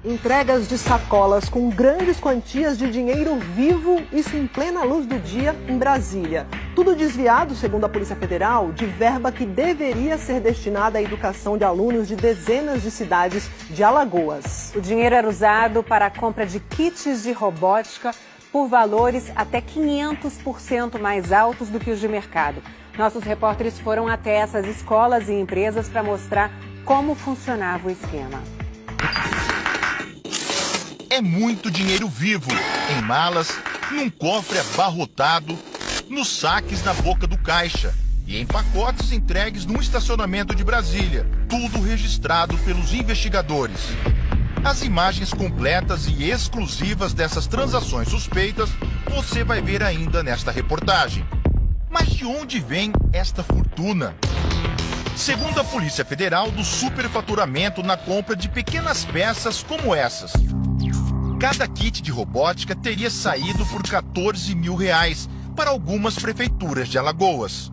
Entregas de sacolas com grandes quantias de dinheiro vivo, isso em plena luz do dia em Brasília. Tudo desviado, segundo a Polícia Federal, de verba que deveria ser destinada à educação de alunos de dezenas de cidades de Alagoas. O dinheiro era usado para a compra de kits de robótica por valores até 500% mais altos do que os de mercado. Nossos repórteres foram até essas escolas e empresas para mostrar como funcionava o esquema. É muito dinheiro vivo, em malas, num cofre abarrotado, nos saques na boca do caixa e em pacotes entregues num estacionamento de Brasília, tudo registrado pelos investigadores. As imagens completas e exclusivas dessas transações suspeitas você vai ver ainda nesta reportagem. Mas de onde vem esta fortuna? Segundo a Polícia Federal, do superfaturamento na compra de pequenas peças como essas. Cada kit de robótica teria saído por R$14 mil para algumas prefeituras de Alagoas.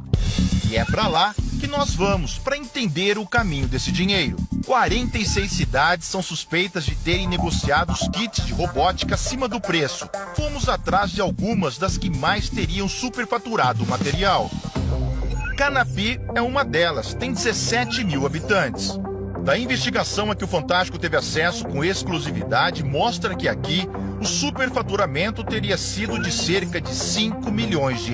E é para lá que nós vamos para entender o caminho desse dinheiro. 46 cidades são suspeitas de terem negociado os kits de robótica acima do preço. Fomos atrás de algumas das que mais teriam superfaturado o material. Canapi é uma delas, tem 17 mil habitantes. Da investigação a que o Fantástico teve acesso com exclusividade, mostra que aqui o superfaturamento teria sido de cerca de R$5 milhões.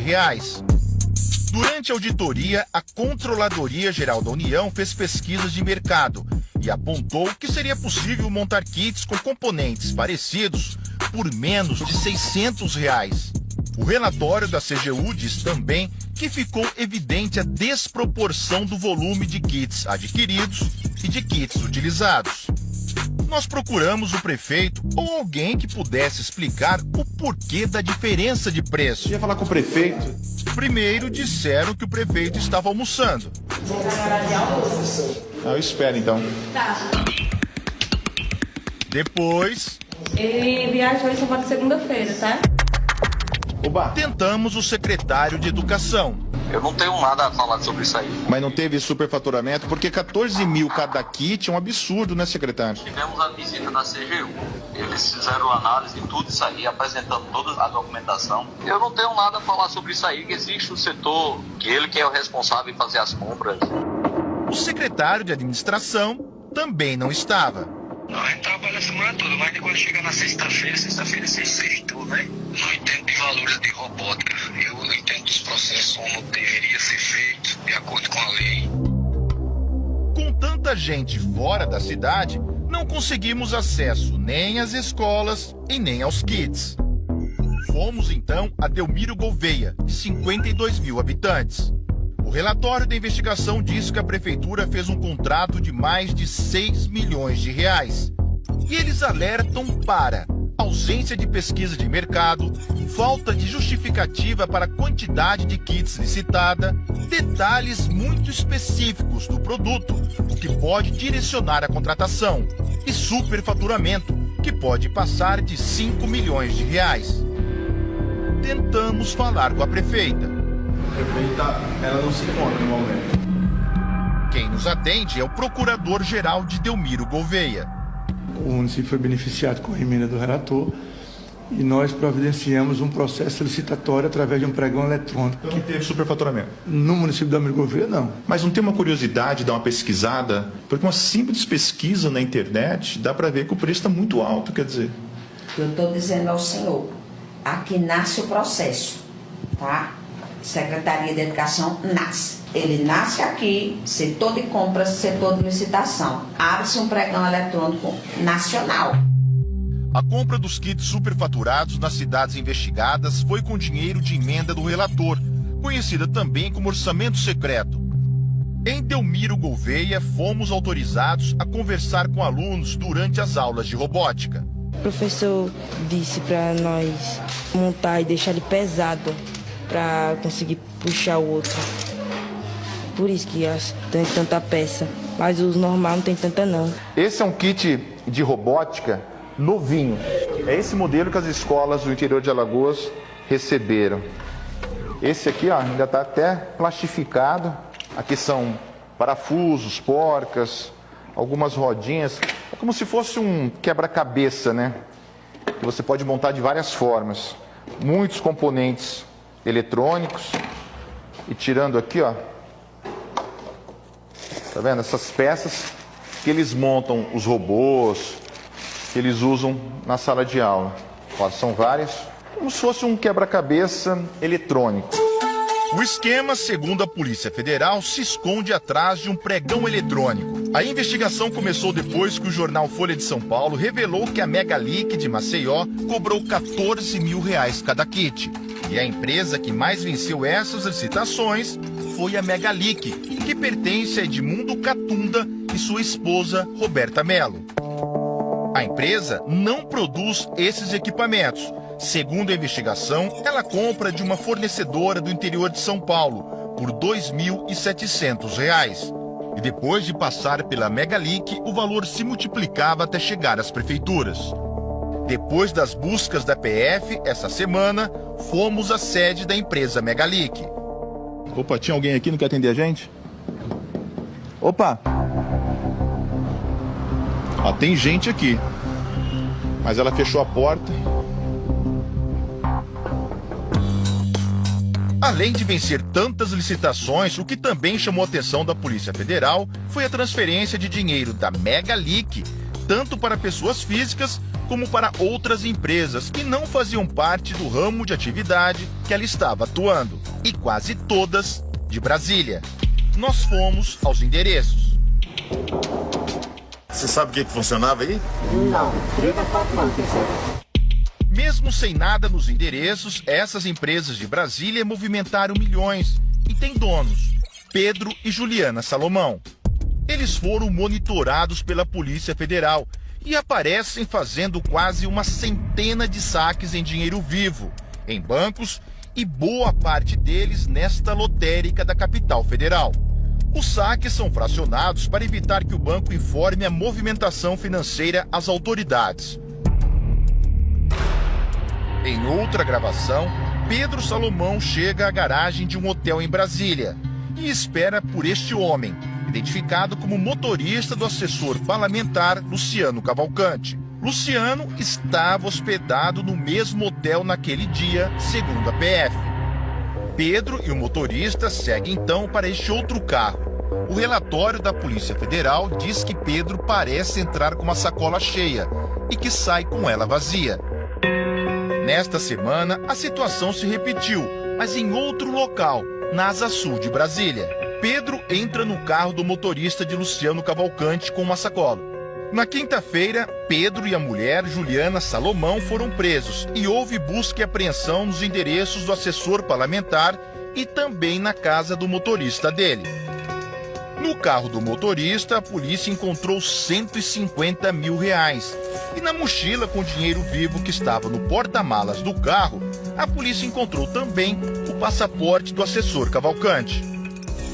Durante a auditoria, a Controladoria Geral da União fez pesquisas de mercado e apontou que seria possível montar kits com componentes parecidos por menos de R$600. O relatório da CGU diz também que ficou evidente a desproporção do volume de kits adquiridos e de kits utilizados. Nós procuramos o prefeito ou alguém que pudesse explicar o porquê da diferença de preço. Ia falar com o prefeito? Primeiro disseram que o prefeito estava almoçando. Eu espero então. Tá. Depois... Ele viajou em São Paulo segunda-feira, tá? Oba! Tentamos o secretário de Educação. Eu não tenho nada a falar sobre isso aí. Mas não teve superfaturamento? Porque 14 mil cada kit é um absurdo, né, secretário? Tivemos a visita da CGU. Eles fizeram análise de tudo isso aí, apresentando toda a documentação. Eu não tenho nada a falar sobre isso aí, que existe o setor, que ele que é o responsável em fazer as compras. O secretário de Administração também não estava. A gente trabalha a semana toda, mas quando chega na sexta-feira vocês sextou, né? Não entendo de valores de robótica. Eu não entendo dos processos como deveria ser feito, de acordo com a lei. Com tanta gente fora da cidade, não conseguimos acesso nem às escolas e nem aos kits. Fomos então a Delmiro Gouveia, de 52 mil habitantes. O relatório da investigação diz que a prefeitura fez um contrato de mais de R$6 milhões. E eles alertam para ausência de pesquisa de mercado, falta de justificativa para a quantidade de kits licitada, detalhes muito específicos do produto, o que pode direcionar a contratação, e superfaturamento, que pode passar de R$5 milhões. Tentamos falar com a prefeita. Prefeita, ela não se encontra no momento. Quem nos atende é o Procurador-Geral de Delmiro Gouveia. O município foi beneficiado com a emenda do relator e nós providenciamos um processo licitatório através de um pregão eletrônico. Então não teve superfaturamento? No município de Delmiro Gouveia, não. Mas não tem uma curiosidade, dar uma pesquisada? Porque uma simples pesquisa na internet dá para ver que o preço está muito alto, quer dizer. Eu estou dizendo ao senhor, aqui nasce o processo, tá? Secretaria de Educação nasce. Ele nasce aqui, setor de compras, setor de licitação. Abre-se um pregão eletrônico nacional. A compra dos kits superfaturados nas cidades investigadas foi com dinheiro de emenda do relator, conhecida também como orçamento secreto. Em Delmiro Gouveia, fomos autorizados a conversar com alunos durante as aulas de robótica. O professor disse para nós montar e deixar ele pesado para conseguir puxar o outro. Por isso que tem tanta peça, mas os normais não tem tanta não. Esse é um kit de robótica novinho. É esse modelo que as escolas do interior de Alagoas receberam. Esse aqui, ó, ainda está até plastificado. Aqui são parafusos, porcas, algumas rodinhas. É como se fosse um quebra-cabeça, né? Que você pode montar de várias formas. Muitos componentes eletrônicos. E tirando aqui, ó. Tá vendo? Essas peças que eles montam os robôs, que eles usam na sala de aula. Ó, são várias. Como se fosse um quebra-cabeça eletrônico. O esquema, segundo a Polícia Federal, se esconde atrás de um pregão eletrônico. A investigação começou depois que o jornal Folha de São Paulo revelou que a Megalic de Maceió cobrou R$14 mil cada kit. E a empresa que mais venceu essas licitações foi a Megalic, que pertence a Edmundo Catunda e sua esposa Roberta Mello. A empresa não produz esses equipamentos. Segundo a investigação, ela compra de uma fornecedora do interior de São Paulo por R$ 2.700. E depois de passar pela Megalic, o valor se multiplicava até chegar às prefeituras. Depois das buscas da PF, essa semana, fomos à sede da empresa Megalic. Opa, tinha alguém aqui que não quer atender a gente? Opa! Ah, tem gente aqui. Mas ela fechou a porta. Além de vencer tantas licitações, o que também chamou a atenção da Polícia Federal foi a transferência de dinheiro da Megalic, tanto para pessoas físicas como para outras empresas que não faziam parte do ramo de atividade que ela estava atuando, e quase todas de Brasília. Nós fomos aos endereços. Você sabe o que funcionava aí? Não. Mesmo sem nada nos endereços, essas empresas de Brasília movimentaram milhões e têm donos, Pedro e Juliana Salomão. Eles foram monitorados pela Polícia Federal e aparecem fazendo quase uma centena de saques em dinheiro vivo, em bancos e boa parte deles nesta lotérica da capital federal. Os saques são fracionados para evitar que o banco informe a movimentação financeira às autoridades. Em outra gravação, Pedro Salomão chega à garagem de um hotel em Brasília e espera por este homem, identificado como motorista do assessor parlamentar Luciano Cavalcante. Luciano estava hospedado no mesmo hotel naquele dia, segundo a PF. Pedro e o motorista seguem então para este outro carro. O relatório da Polícia Federal diz que Pedro parece entrar com uma sacola cheia e que sai com ela vazia. Nesta semana, a situação se repetiu, mas em outro local, na Asa Sul de Brasília. Pedro entra no carro do motorista de Luciano Cavalcante com uma sacola. Na quinta-feira, Pedro e a mulher, Juliana Salomão, foram presos e houve busca e apreensão nos endereços do assessor parlamentar e também na casa do motorista dele. No carro do motorista, a polícia encontrou R$150 mil. E na mochila com dinheiro vivo que estava no porta-malas do carro, a polícia encontrou também o passaporte do assessor Cavalcante.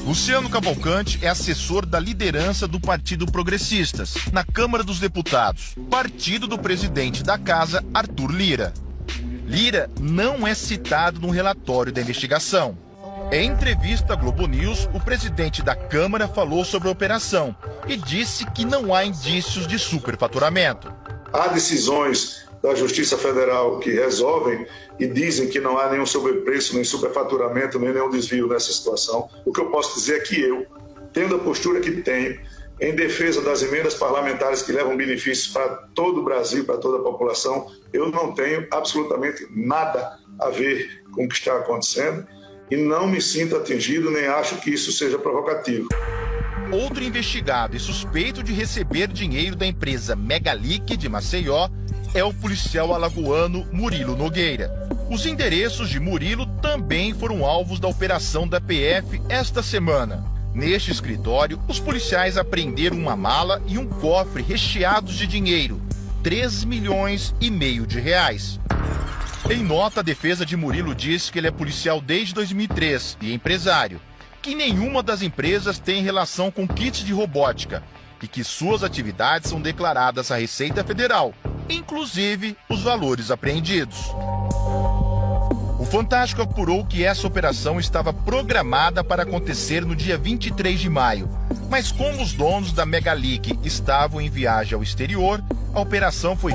Luciano Cavalcante é assessor da liderança do Partido Progressistas, na Câmara dos Deputados, partido do presidente da casa, Arthur Lira. Lira não é citado no relatório da investigação. Em entrevista à Globo News, o presidente da Câmara falou sobre a operação e disse que não há indícios de superfaturamento. Há decisões da Justiça Federal que resolvem e dizem que não há nenhum sobrepreço, nem superfaturamento, nem nenhum desvio nessa situação. O que eu posso dizer é que eu, tendo a postura que tenho, em defesa das emendas parlamentares que levam benefícios para todo o Brasil, para toda a população, eu não tenho absolutamente nada a ver com o que está acontecendo e não me sinto atingido, nem acho que isso seja provocativo. Outro investigado e suspeito de receber dinheiro da empresa Megalic de Maceió é o policial alagoano Murilo Nogueira. Os endereços de Murilo também foram alvos da operação da PF esta semana. Neste escritório, os policiais apreenderam uma mala e um cofre recheados de dinheiro, R$3,5 milhões. Em nota, a defesa de Murilo diz que ele é policial desde 2003 e empresário, que nenhuma das empresas tem relação com kits de robótica e que suas atividades são declaradas à Receita Federal, inclusive os valores apreendidos. O Fantástico apurou que essa operação estava programada para acontecer no dia 23 de maio. Mas como os donos da Megalic estavam em viagem ao exterior, a operação foi